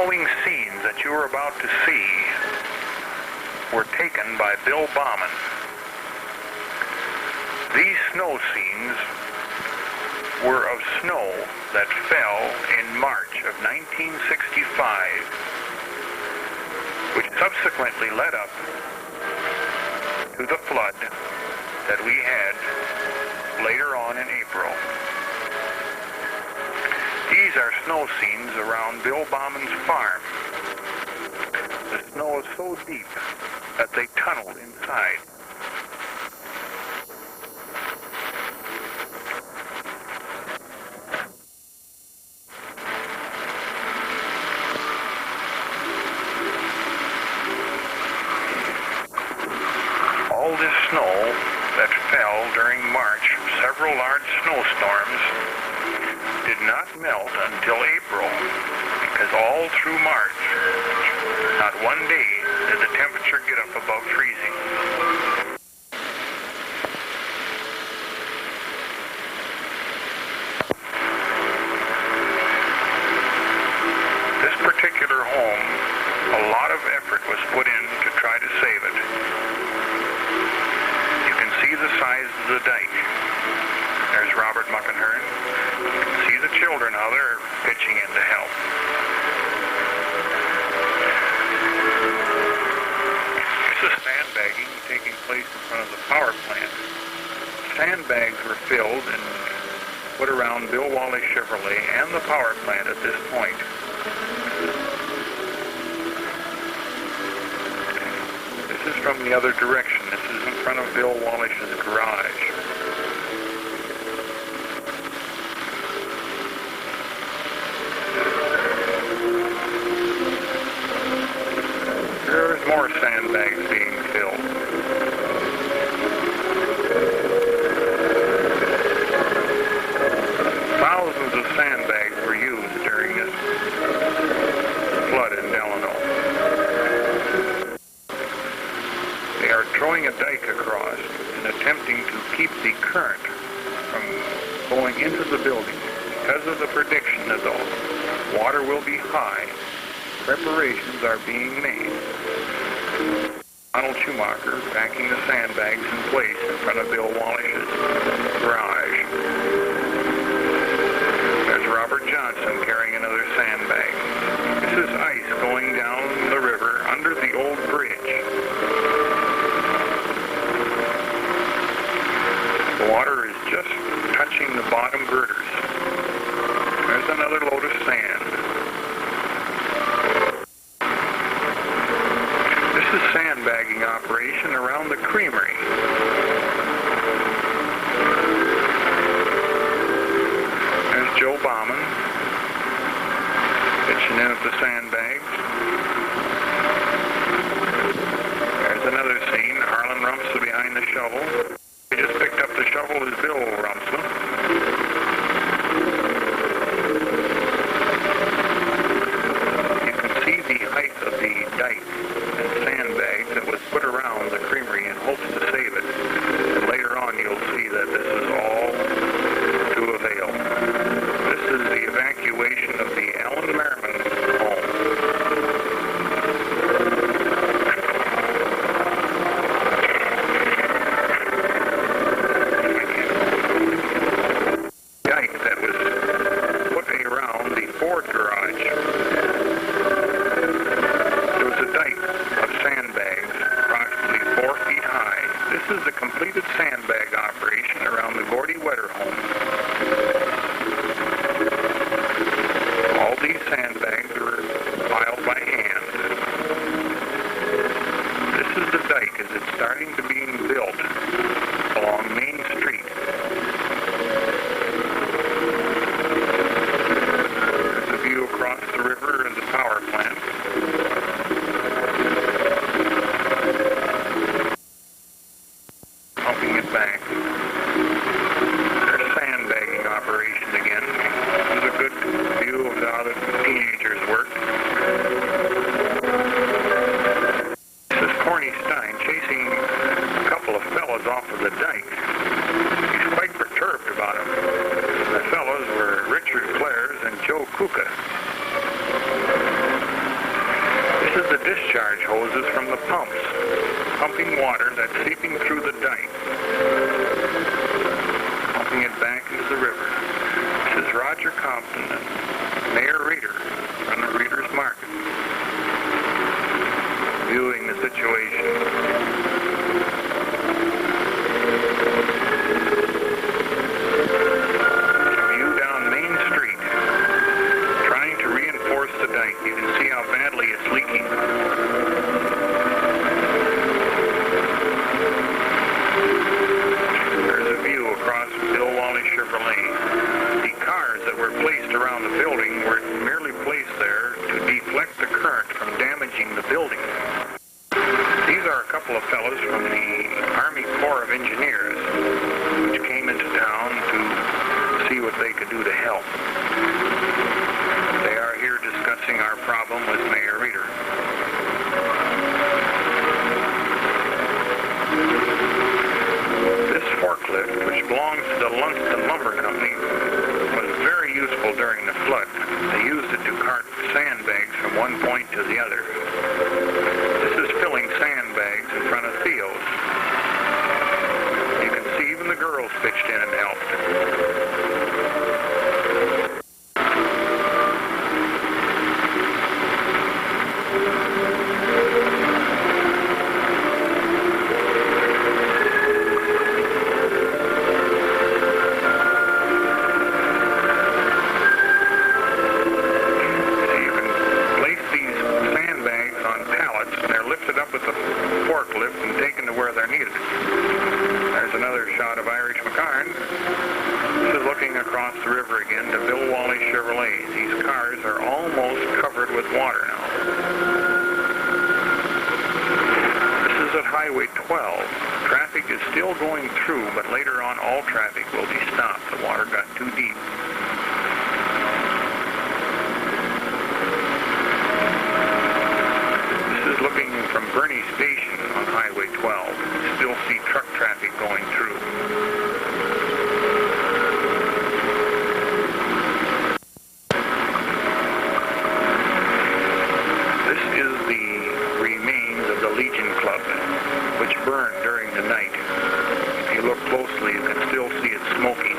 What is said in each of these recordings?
following scenes that you are about to see were taken by Bill Bauman. These snow scenes were of snow that fell in March of 1965, which subsequently led up to the flood that we had later on in April. These are snow scenes around Bill Bauman's farm. The snow is so deep that they tunneled inside. All this snow that fell during March, several large snowstorms, did not melt until April, because all through March, not one day did the temperature get up above freezing. This particular home, a lot of effort was put in to try to save it. You can see the size of the dike. There's Robert Muckenhern. You can see the children, how they're pitching in to help. This is sandbagging taking place in front of the power plant. Sandbags were filled and put around Bill Wally Chevrolet and the power plant at this point. This is from the other direction. This is in front of Bill Wallish's garage. There's more sandbags being filled. Thousands of sandbags were used during this flood in Delano. They are throwing a dike across and attempting to keep the current from going into the building. Because of the prediction that the water will be high, preparations are being made. Donald Schumacher packing the sandbags in place in front of Bill Wallish's garage. There's Robert Johnson carrying another sandbag. This is ice going down the river under the old bridge. The water is just touching the bottom girders. There's another load of sand. This is sandbagging operation around the creamery. There's Joe Bauman pitching in at the sandbags. There's another scene. Harlan Rumsfeld behind the shovel. He just picked up the shovel is Bill Rumsfeld. You can see the height of the dike and sandbags that was put around the creamery in hopes to save it. And later on you'll see that this is all to avail. This is the evacuation of the Alan Merriman home. Dike that was put around the Ford garage. There was a dike of sandbags approximately 4 feet high. This is the completed sandbag operation around the Gordy Wetter home. All these sandbags were piled by hand. This is the dike as it's starting to be built along Main Street. There's a view across the river of the power plant. Pumping it back. discharge hoses from the pumps, pumping water that's seeping through the dike, pumping it back into the river. This is Roger Compton and Mayor Reeder from the Reeder's Market, viewing the situation. You can see how badly it's leaking. There's a view across Bill Wally Chevrolet. The cars that were placed around the building were merely placed there to deflect the current from damaging the building. These are a couple of fellows from the Army Corps of Engineers, which came into town to see what they could do to help. They are here discussing our problem with Mayor Reeder. This forklift, which belongs to the Lunston Lumber Company, was very useful during the flood. They used it to cart sandbags from one point to the other. This is filling sandbags in front of Theo's. You can see even the girls pitched in and helped. Across the river again to Bill Wally Chevrolet. These cars are almost covered with water now. This is at Highway 12. Traffic is still going through, but later on all traffic will be stopped. The water got too deep. This is looking from Bernie Station on Highway 12. You still see truck traffic going through. Burned during the night. If you look closely, you can still see it smoking.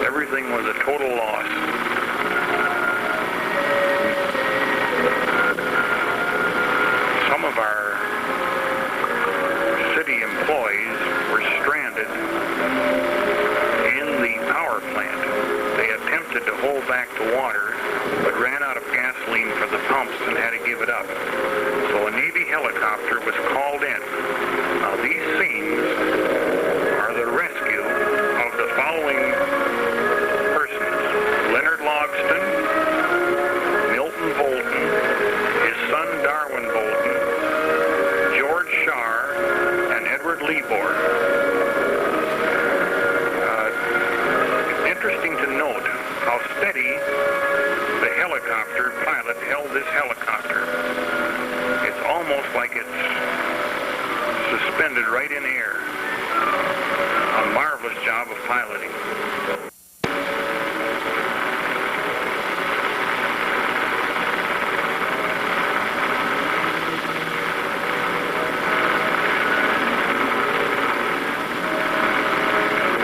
Everything was a total loss. Some of our city employees were stranded in the power plant. They attempted to hold back the water, but ran out of gasoline for the pumps and had to give it up. So a Navy helicopter was called in. Now these scenes are the rescue of the following persons: Leonard Logston, Milton Bolton, his son Darwin Bolton, George Shar, and Edward Lebor. Interesting to note how steady the helicopter pilot held this helicopter. It's almost like it's suspended right in the air. A marvelous job of piloting.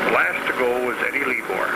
The last to go was Eddie Lebor.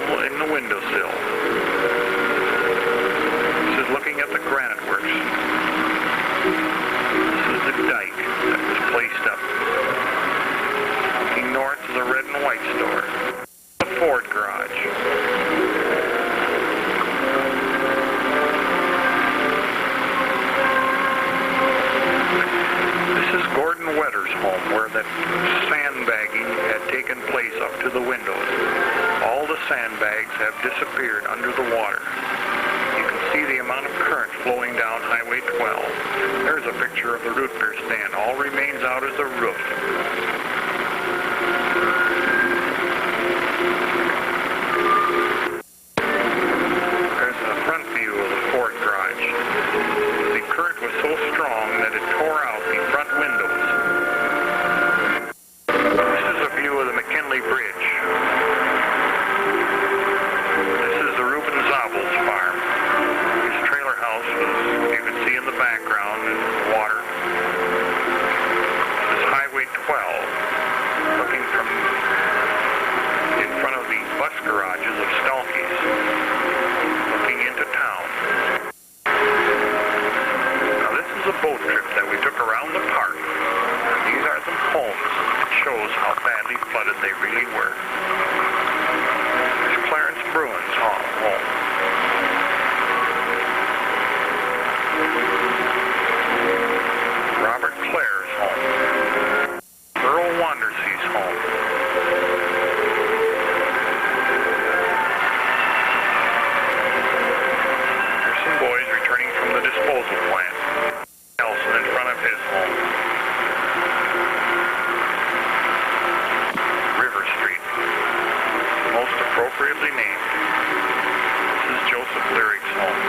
almost in the windowsill. This is looking at the granite works. This is the dike that was placed up. Looking north is a red and white store. The Ford garage. This is Gordon Wetter's home, where that sandbagging had taken place up to the windows. All the sandbags have disappeared under the water. You can see the amount of current flowing down Highway 12. There's a picture of the root beer stand. All remains out is the roof. There's a front view of the Ford garage. The current was so strong that it tore out the front windows. This is a view of the McKinley Bridge. This is the Reuben Zabel's farm. His trailer house was, you can see in the background, in water. This is Highway 12, looking from in front of the bus garages of Stalky's, looking into town. Now this is a boat trip that we took around the park. These are some homes. It shows how badly flooded they really were. There's Clarence Bruin's home. Robert Clare's home. Earl Wandersee's home. There's some boys returning from the disposal plant. Nelson in front of his home. River Street, most appropriately named. This is Joseph Lyric's home.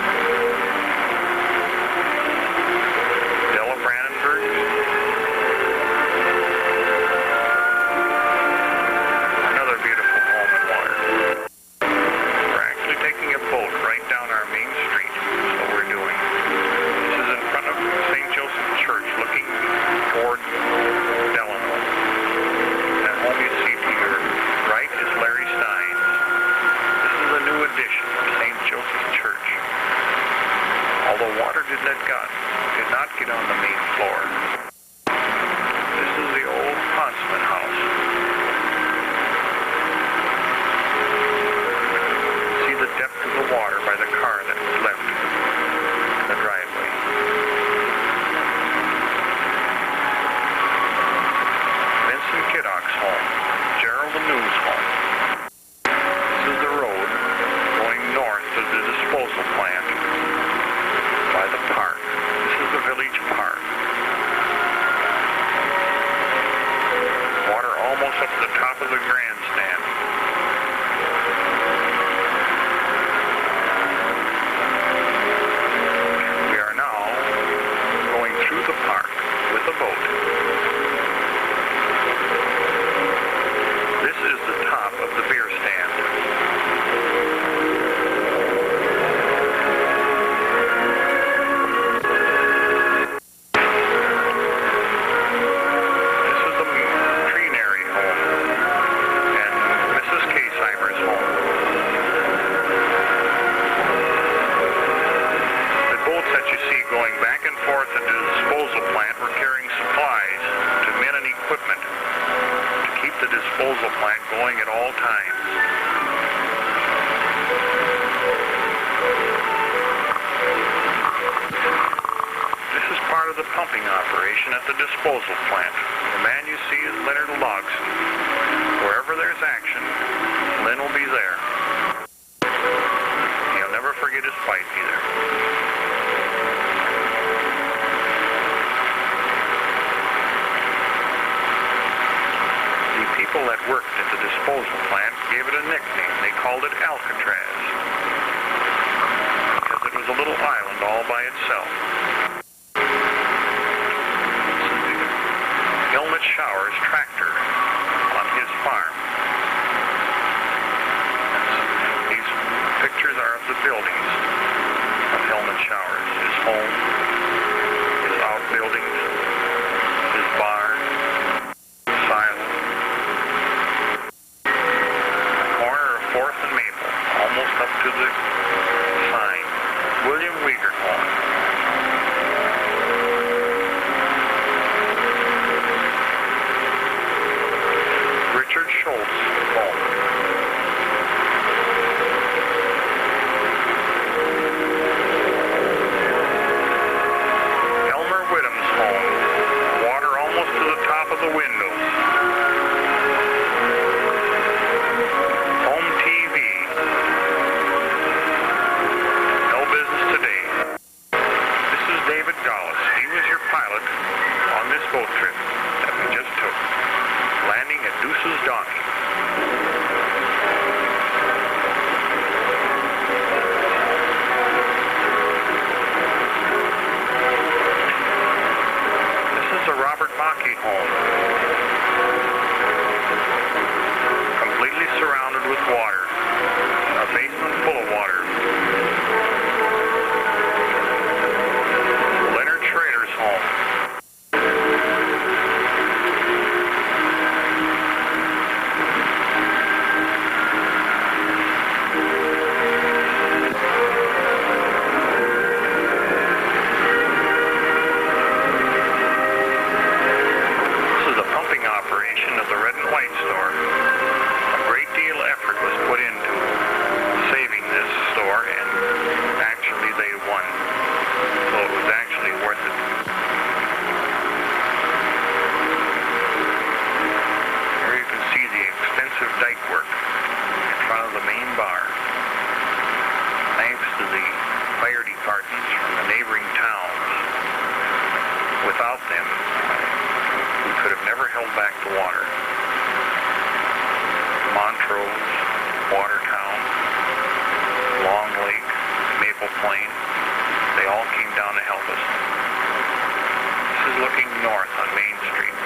Della Brandenburg's. Another beautiful home in water. We're actually taking a boat right down our main street. That's what we're doing. This is in front of St. Joseph Church, looking toward Delano. That home you see to your right is Larry Stein's. This is a new addition of St. Joseph Church. Although water did not get on the main floor. This is the old Huntsman house. See the depth of the water by the car that was left in the driveway. Vincent Kiddock's home. Gerald Anu's home. This is the road going north to the disposal plant by the park. This is the village park. Water almost up to the top of the grandstand. We are now going through the park with a boat. This is the top of the beer stand. This is the Trinary home and Mrs. Kasheimer's home. The boats that you see going back and forth at the disposal plant were carrying supplies to men and equipment to keep the disposal plant going at all times. This is part of the pumping operation at the disposal plant. The man you see is Leonard Logson. Wherever there's action, Lynn will be there. He'll never forget his fight either. The people that worked at the disposal plant gave it a nickname. They called it Alcatraz, because it was a little island all by itself. Helmut Shower's tractor on his farm. These pictures are of the buildings of Helmut Shower's. His home, his outbuildings, his barn, silo. The corner of 4th and Maple. the sign. William Wiegert home. Richard Schultz home. Elmer Whittam's home. Water almost to the top of the windows. Home TV. No business today. This is David Gaulis. He was your pilot on this boat trip that we just took. Landing at Deuce's Donkey. This is a Robert Mackey home. Completely surrounded with water. A basement full of water. Leonard Schrader's home. Operation of the Red and White store. A great deal of effort was put into saving this store, and actually they won. So it was actually worth it. Here you can see the extensive dike work in front of the main bar. Thanks to the fire departments from the neighboring towns. Without them, we could have never held back the water. Montrose, Watertown, Long Lake, Maple Plain, they all came down to help us. This is looking north on Main Street.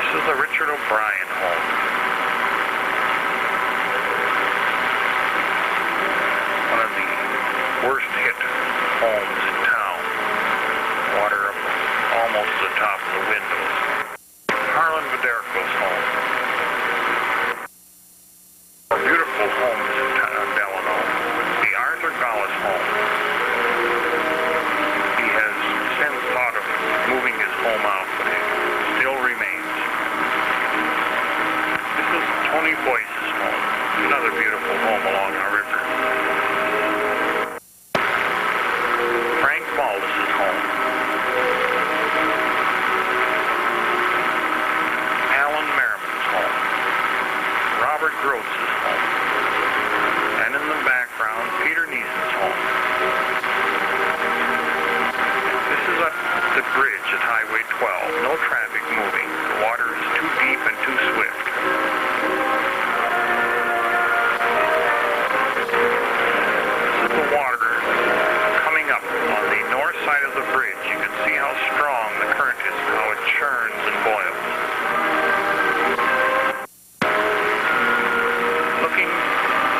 This is the Richard O'Brien home. Worst hit homes in town. Water up almost to the top of the windows. Harlan Viderco's home. Beautiful homes in Delano. The Arthur Gaulis home. He has since thought of moving his home out, but it still remains. This is Tony Boyce's home. Another beautiful home along our river. Baldus' home. Alan Merriman's home. Robert Gross's home. And in the background, Peter Neeson's home. This is the bridge at Highway 12. No traffic moving. The water is too deep and too swift. This is the water coming up on the north side of the bridge. You can see how strong the current is, how it churns and boils. Looking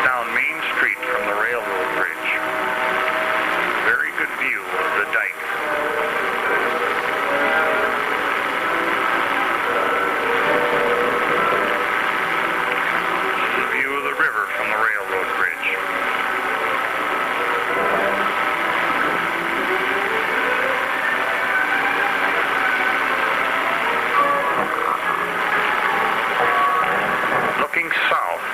down Main Street from the railroad bridge. Very good view of the dike. This is a view of the river from the railroad bridge. South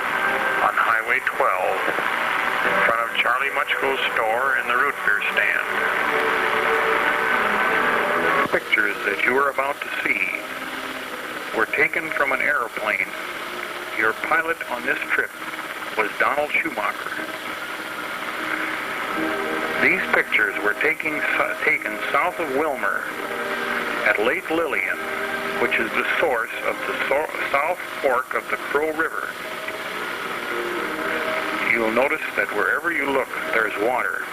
on Highway 12 in front of Charlie Muchko's store and the root beer stand. Pictures that you are about to see were taken from an airplane. Your pilot on this trip was Donald Schumacher. These pictures were taken south of Wilmer at Lake Lillian, which is the source of the South Fork of the Crow River. You'll notice that wherever you look, there's water.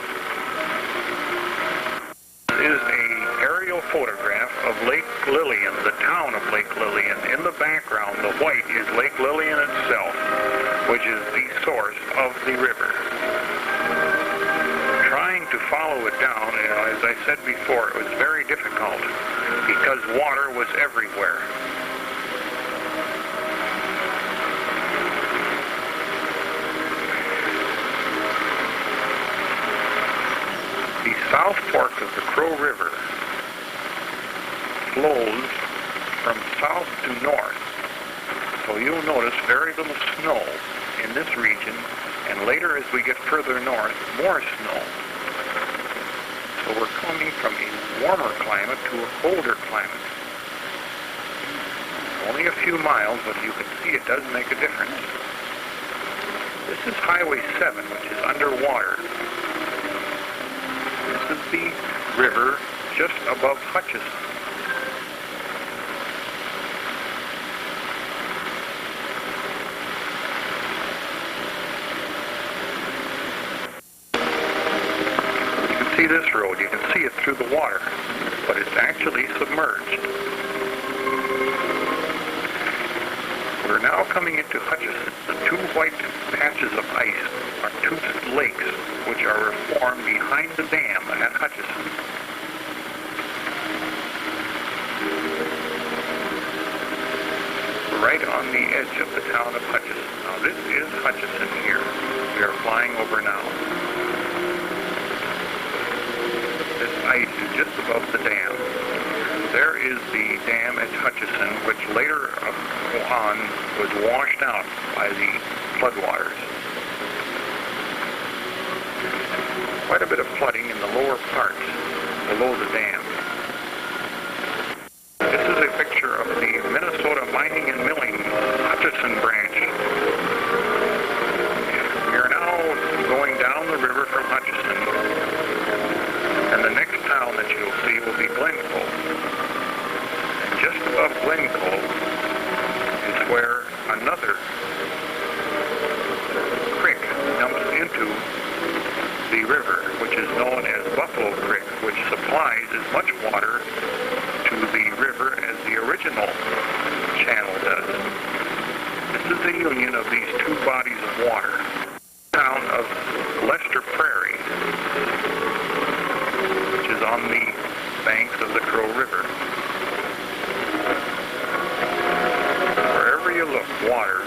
This is an aerial photograph of Lake Lillian, the town of Lake Lillian. In the background, the white is Lake Lillian itself, which is the source of the river. Trying to follow it down, as I said before, it was very difficult because because water was everywhere. The South Fork of the Crow River flows from south to north, so you'll notice very little snow in this region, and later as we get further north, more snow. So we're coming from a warmer climate to a colder climate. Only a few miles, but you can see it does make a difference. This is Highway 7, which is underwater. This is the river just above Hutchinson. See this road, you can see it through the water, but it's actually submerged. We're now coming into Hutchinson. The two white patches of ice are two lakes which are formed behind the dam at Hutchinson. Right on the edge of the town of Hutchinson. Now this is Hutchinson here. We are flying over now. This ice is just above the dam. There is the dam at Hutchinson, which later on was washed out by the floodwaters. Quite a bit of flooding in the lower parts below the dam. This is a picture of the Minnesota Mining and Milling Hutchinson branch. We are now going down the river from Hutchinson. And the next town that you'll see will be Glencoe. And just above Glencoe is where another creek dumps into the river, which is known as Buffalo Creek, which supplies as much water to the river as the original channel does. This is the union of these two bodies of water. The town of Lester Prairie, is on the banks of the Crow River. Wherever you look, water.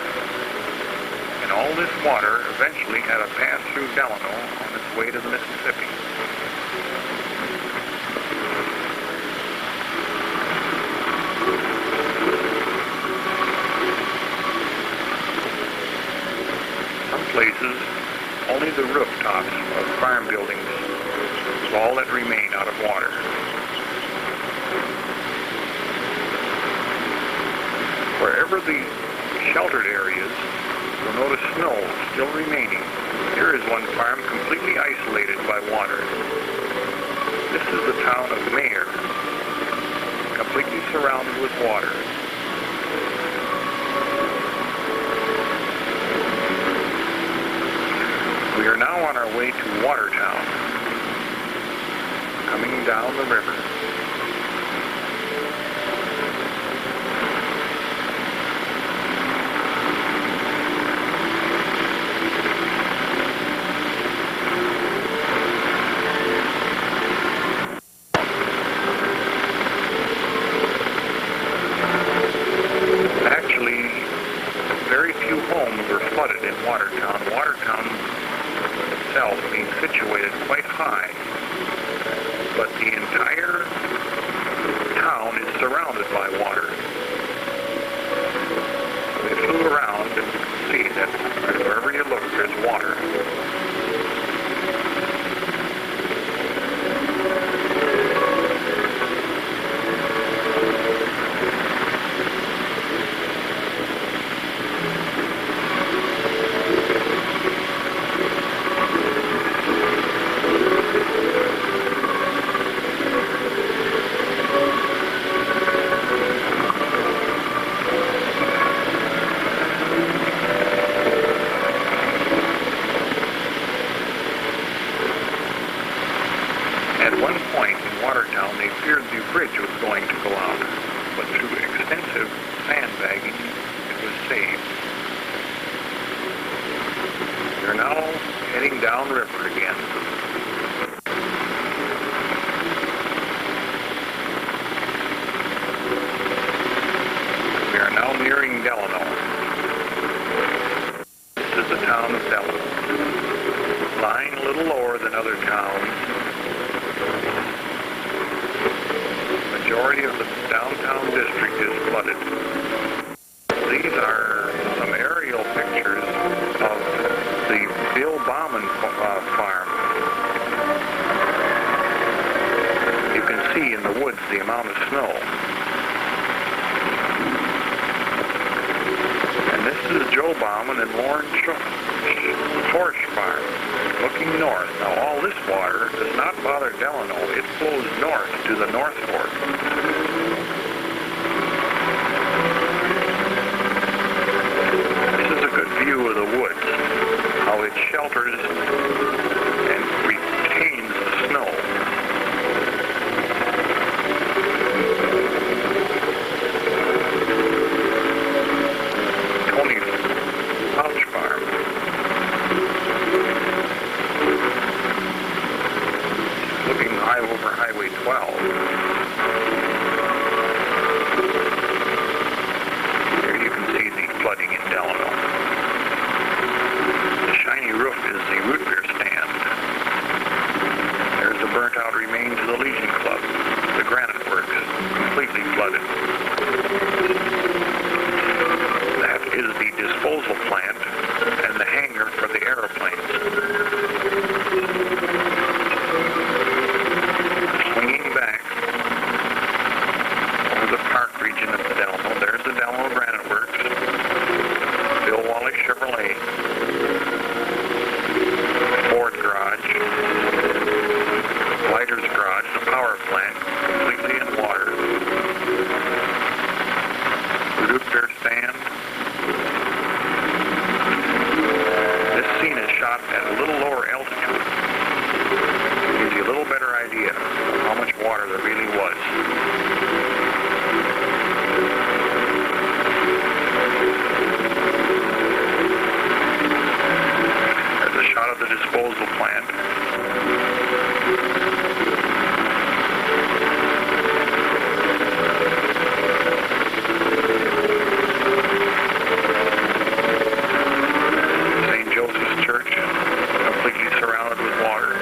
And all this water eventually had to pass through Delano on its way to the Mississippi. Some places, only the rooftops of farm buildings is all that remain out of water. Wherever the sheltered areas, you'll notice snow still remaining. Here is one farm completely isolated by water. This is the town of Mayer, completely surrounded with water. We are now on our way to Watertown, coming down the river. Actually, very few homes were flooded in Watertown. Watertown itself being situated quite high, but the entire town is surrounded by water. We flew around and you can see that wherever you look, there's water. At one point in Watertown, they feared the bridge was going to go out, but through extensive sandbagging, it was saved. They're now heading downriver again. majority of the downtown district is flooded. These are some aerial pictures of the Bill Bauman farm. You can see in the woods the amount of snow. And this is Joe Bauman and Lauren Horsch farm, looking north. Now all this water does not bother Delano. It flows north to the North Fork. This is a good view of the woods, how it shelters and retains the snow. Over Highway 12. Here you can see the flooding in Delano. The shiny roof is the root beer stand. There's the burnt out remains of the Legion Club. The granite works, completely flooded. That is the disposal plant and the hangar for the aeroplanes. Back over the park region of the Delano. There's the Delano Granite Works, Bill Wally Chevrolet, Ford Garage, Lighter's Garage, the power plant, completely in water. Root beer stand. This scene is shot at a little lower altitude. Gives you a little better idea of how much water there really was. There's a shot of the disposal plant. St. Joseph's Church, completely surrounded with water.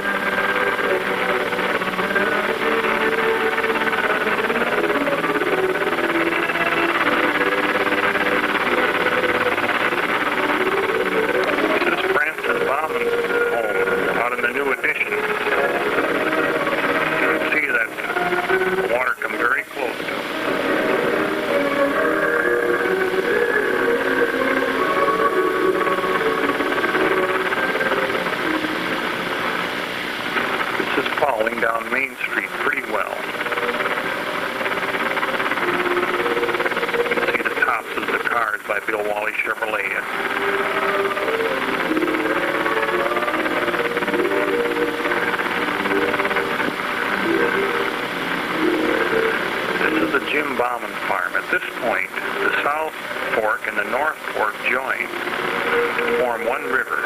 Down Main Street pretty well. You can see the tops of the cars by Bill Wally Chevrolet. This is the Jim Bauman farm. At this point, the South Fork and the North Fork join to form one river.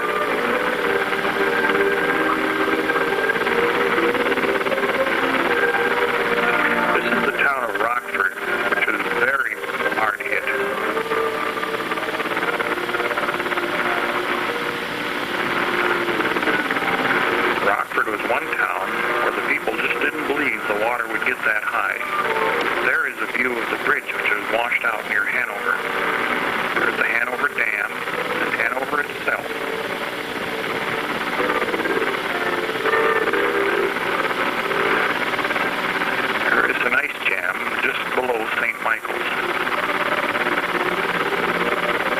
One town where the people just didn't believe the water would get that high. There is a view of the bridge which is washed out near Hanover. There's the Hanover Dam and Hanover itself. There is an ice jam just below St. Michael's.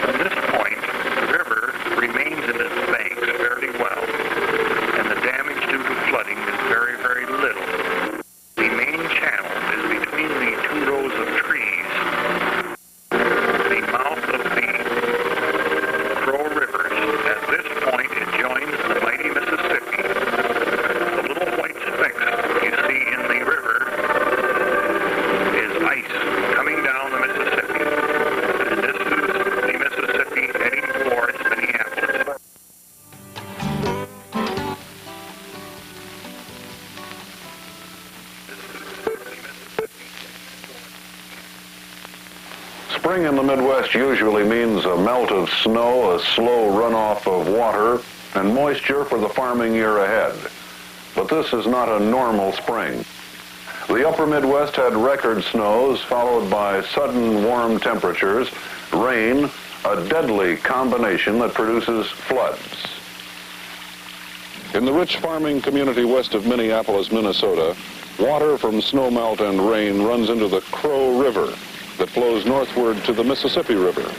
From this point, the river remains in its banks fairly well, and the damage due to flooding is very, very little. The main channel is between the two rows of trees. The mouth of the Crow Rivers. At this point, it joins the mighty Mississippi. The little white specks you see in the river is ice coming down the Mississippi. And this is the Mississippi heading towards Minneapolis. Spring in the Midwest usually means a melt of snow, a slow runoff of water, and moisture for the farming year ahead. But this is not a normal spring. The upper Midwest had record snows followed by sudden warm temperatures, rain, a deadly combination that produces floods. In the rich farming community west of Minneapolis, Minnesota, water from snowmelt and rain runs into the Crow River that flows northward to the Mississippi River.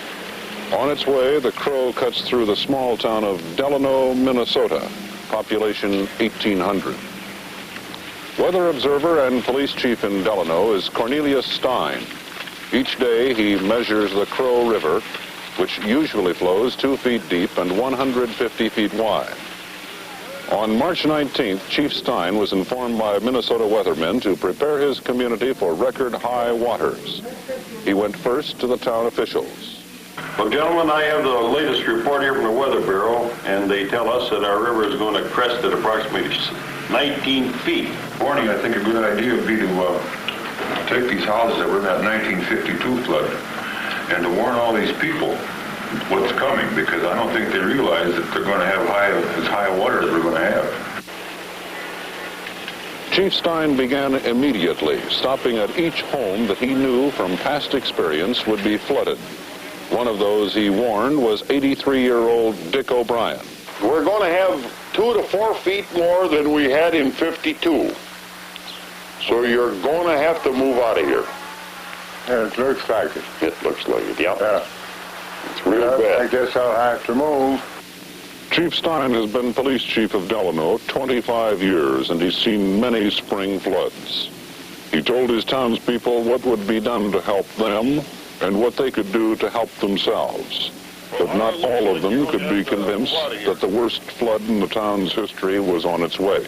On its way, the Crow cuts through the small town of Delano, Minnesota, population 1,800. Weather observer and police chief in Delano is Cornelius Stein. Each day he measures the Crow River, which usually flows 2 feet deep and 150 feet wide. On March 19th, Chief Stein was informed by Minnesota weathermen to prepare his community for record high waters. He went first to the town officials. Well, gentlemen, I have the latest report here from the Weather Bureau, and they tell us that our river is going to crest at approximately 19 feet. Warning, I think a good idea would be to take these houses that were in that 1952 flood and to warn all these people what's coming, because I don't think they realize that they're going to have as high water as we're going to have. Chief Stein began immediately, stopping at each home that he knew from past experience would be flooded. One of those he warned was 83-year-old Dick O'Brien. We're going to have 2 to 4 feet more than we had in 52. So you're going to have to move out of here. Yeah, it looks like it. It looks like it, yeah. Yeah. It's real bad. I guess I'll have to move. Chief Stein has been police chief of Delano 25 years, and he's seen many spring floods. He told his townspeople what would be done to help them and what they could do to help themselves. But not all of them could be convinced that the worst flood in the town's history was on its way.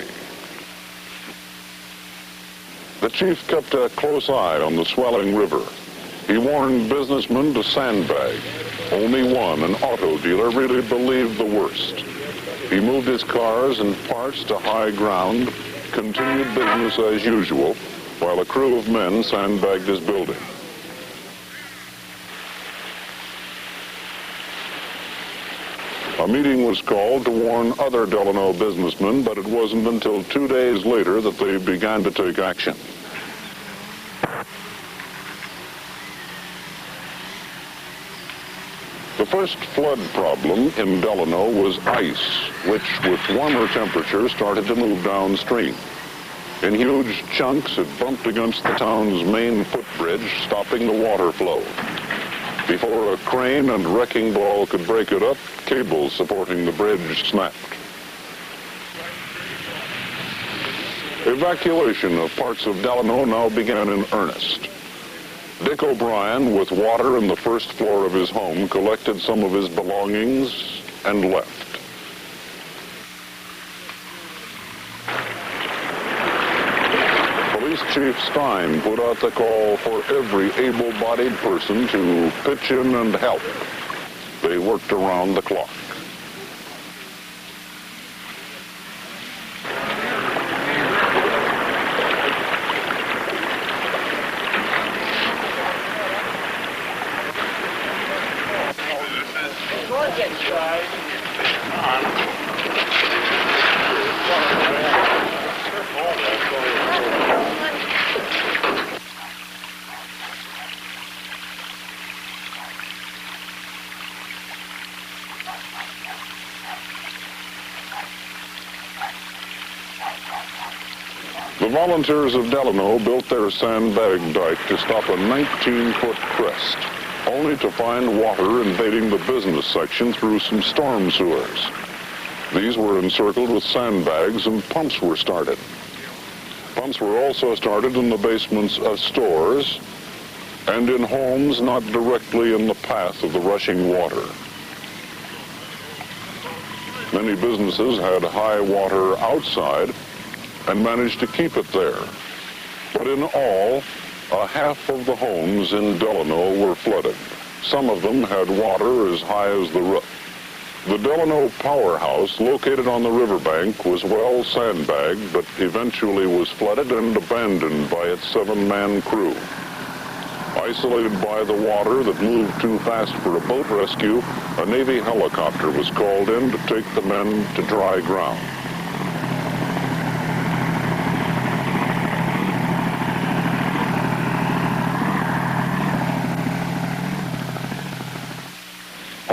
The chief kept a close eye on the swelling river. He warned businessmen to sandbag. Only one, an auto dealer, really believed the worst. He moved his cars and parts to high ground, continued business as usual, while a crew of men sandbagged his building. A meeting was called to warn other Delano businessmen, but it wasn't until 2 days later that they began to take action. The first flood problem in Delano was ice, which with warmer temperatures started to move downstream. In huge chunks, it bumped against the town's main footbridge, stopping the water flow. Before a crane and wrecking ball could break it up, cables supporting the bridge snapped. Evacuation of parts of Delano now began in earnest. Dick O'Brien, with water in the first floor of his home, collected some of his belongings and left. Police Chief Stein put out the call for every able-bodied person to pitch in and help. They worked around the clock. The volunteers of Delano built their sandbag dike to stop a 19-foot crest, only to find water invading the business section through some storm sewers. These were encircled with sandbags and pumps were started. Pumps were also started in the basements of stores and in homes not directly in the path of the rushing water. Many businesses had high water outside and managed to keep it there. But in all, a half of the homes in Delano were flooded. Some of them had water as high as the roof. The Delano powerhouse, located on the riverbank, was well sandbagged, but eventually was flooded and abandoned by its 7-man crew. Isolated by the water that moved too fast for a boat rescue, a Navy helicopter was called in to take the men to dry ground.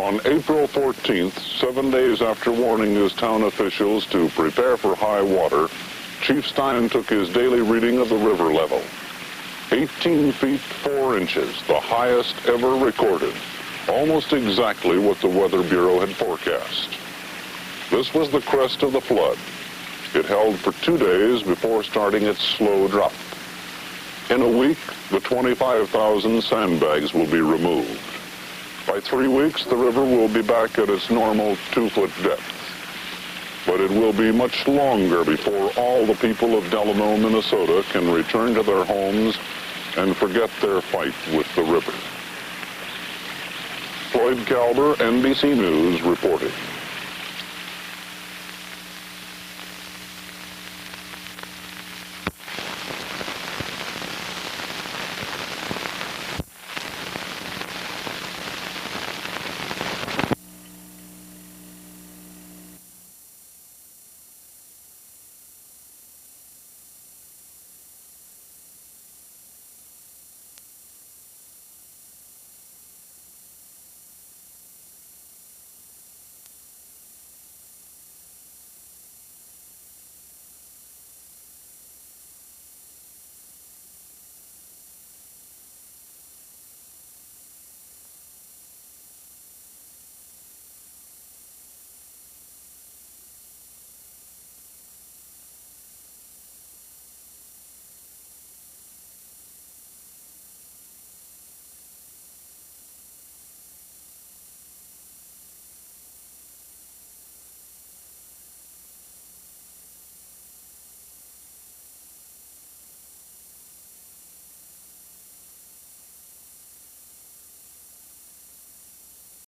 On April 14th, 7 days after warning his town officials to prepare for high water, Chief Stein took his daily reading of the river level. 18 feet 4 inches, the highest ever recorded, almost exactly what the Weather Bureau had forecast. This was the crest of the flood. It held for 2 days before starting its slow drop. In a week, the 25,000 sandbags will be removed. By 3 weeks, the river will be back at its normal 2-foot depth. But it will be much longer before all the people of Delano, Minnesota can return to their homes and forget their fight with the river. Floyd Calber, NBC News, reporting.